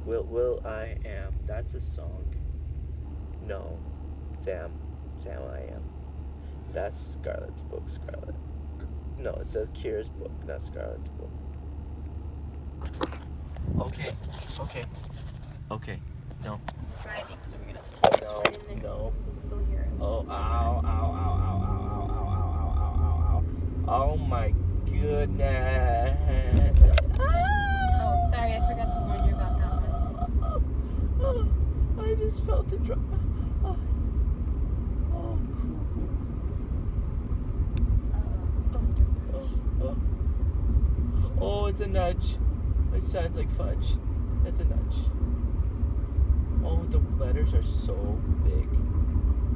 Will I Am. That's a song. No. Sam I Am. That's Scarlett's book, Scarlett. No, it's a Kira's book, not Scarlett's book. Okay. No. We're driving, so we're gonna have to put this right in there. No. You can still hear it. Oh, ow. Oh my goodness. Oh, sorry, I forgot to warn you about that one. I just felt it drop. Oh, it's a nudge. It sounds like fudge. It's a nudge. Oh, the letters are so big.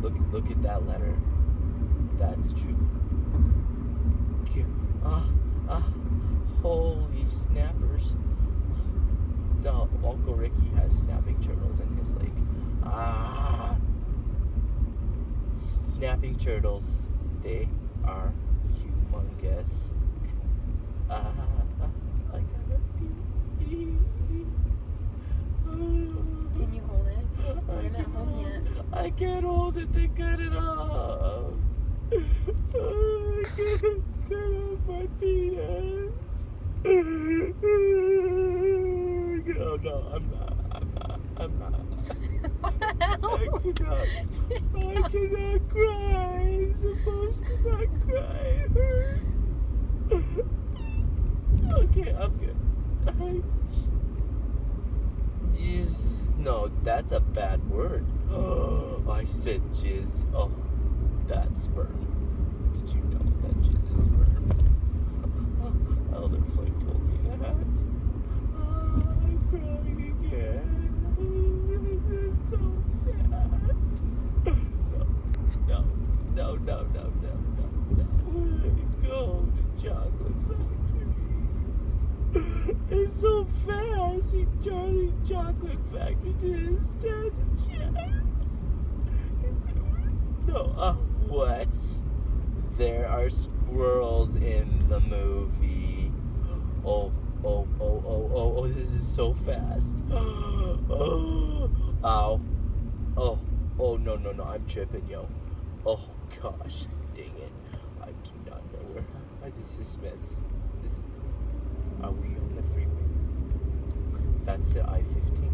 Look at that letter. That's true. Holy snappers. Uncle Ricky has snapping turtles in his lake. Snapping turtles. They are humongous. I gotta pee. Can you hold it? 'Cause we're not home yet. I can't hold it. They cut it off. I can't cut off my penis. Oh no, I'm not. What the hell? I cannot cry. I'm supposed to not cry. It hurts. Okay, I'm good. Jizz. No, that's a bad word. I said jizz. Oh, that's sperm. Did you know that jizz is sperm? Elder Flake told me that. I'm crying again. It's so sad. No. Go to chocolate factories. It's so fast. See Charlie Chocolate Factory didn't stand a chance. What? There are squirrels in the movie. Oh, this is so fast. Ow. Oh, no, I'm tripping, yo. Oh, gosh, dang it. I do not know where. This is this. Are we on the freeway? That's the I-15.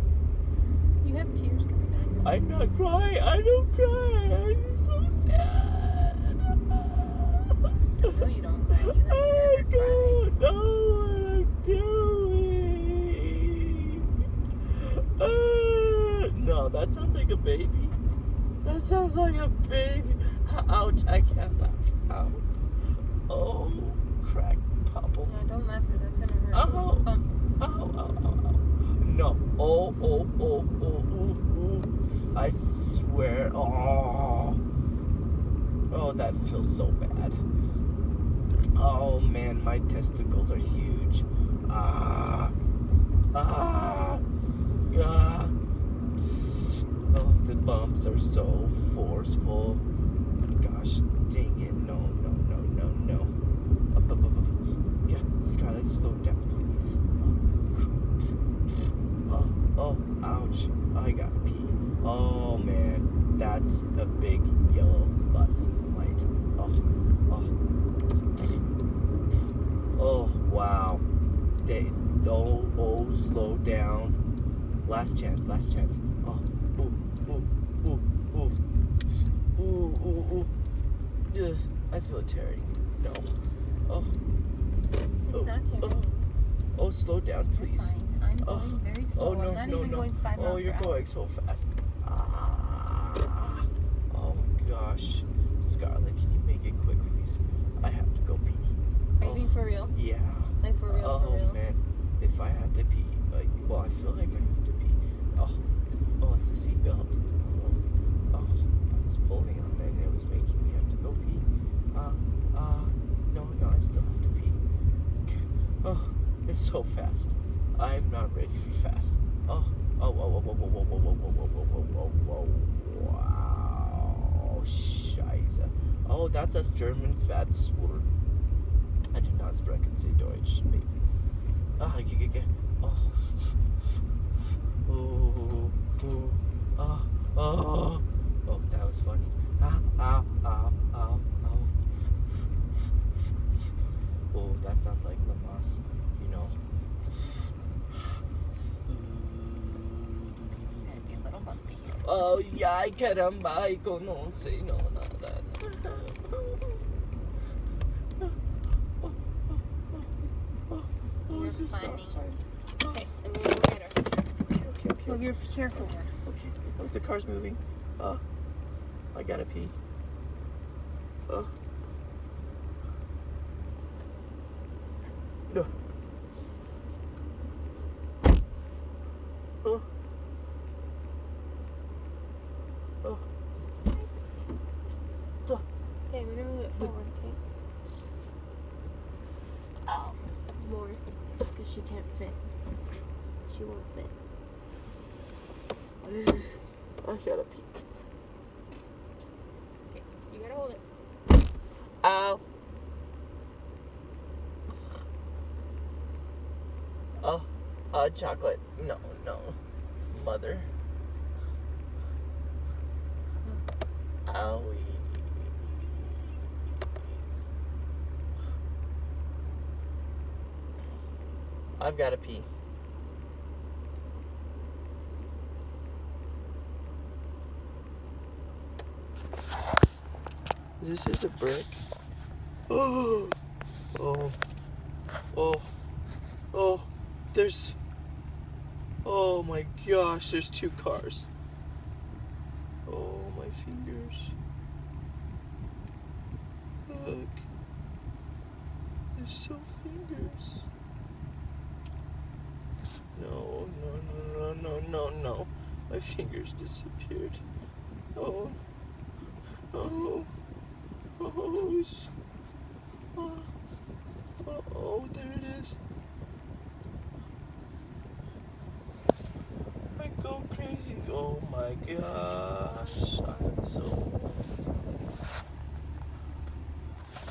You have tears coming down your I'm not crying. I don't cry. I'm so sad. No, you don't cry. You I don't know what I'm doing. No, that sounds like a baby. That sounds like a baby. Ouch, I can't laugh. Ow. Oh, crack popple. No, don't laugh because that's going to hurt. Ow. Bump. Ow. No. Oh. I swear. Oh, that feels so bad. Oh, man, my testicles are huge. Oh, the bumps are so forceful. Gosh, dang it. No. Yeah, Scarlett, slow down, please. Oh, ouch. I gotta pee. Oh, man. That's a big yellow bus light. Oh, wow. Slow down. Last chance. Oh, ooh. I feel tearing. No. It's not tearing. Oh, slow down, please. Fine. I'm going very slow. Oh, no, I'm not even going 5 miles Oh, you're per hour. going so fast. Oh, gosh. Scarlett, can you make it quick, please? I have to go pee. Are you being for real? Yeah. Like for real? Oh, man. If I had to pee, I feel like I have to pee. It's a seatbelt. I was pulling on it and it was making me have to go pee. No, I still have to pee. Oh, it's so fast. I'm not ready for fast. Wow. Scheiße. Oh, that's us Germans, that's word. I do not sprechen Sie Deutsch, baby. Oh, oh, ah, oh. Oh, that was funny. Ah, ow, ow, ow, ow. Oh, that sounds like Lamas, you know. That'd be a little bumpy. Oh, yeah, caramba, no sé, no, nada. Oh, You're it's a stop funny. sign. Okay, I'm gonna go get her. Okay. Move your chair forward. Okay. Oh, the car's moving. I gotta pee. No. Oh. Oh. Okay, I'm gonna move it forward, okay? Oh. More. Because she can't fit. She won't fit. I gotta pee. Okay, you gotta hold it. Ow. Chocolate. No. Mother. Owie. I've gotta pee. This is a brick. Oh. There's. Oh my gosh, there's 2 cars. Oh, my fingers. Look. There's so fingers. No. My fingers disappeared. Oh. There it is. I go crazy. Oh my gosh. I'm so.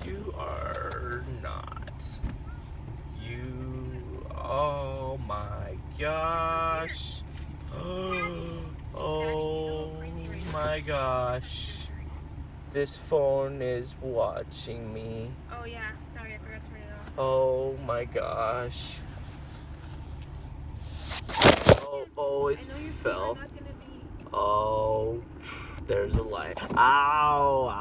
You are not. Oh my gosh. Oh my gosh. This phone is watching me. Oh yeah, sorry, I forgot to turn it off. Oh my gosh. Oh, it fell. Oh, there's a light. Ow.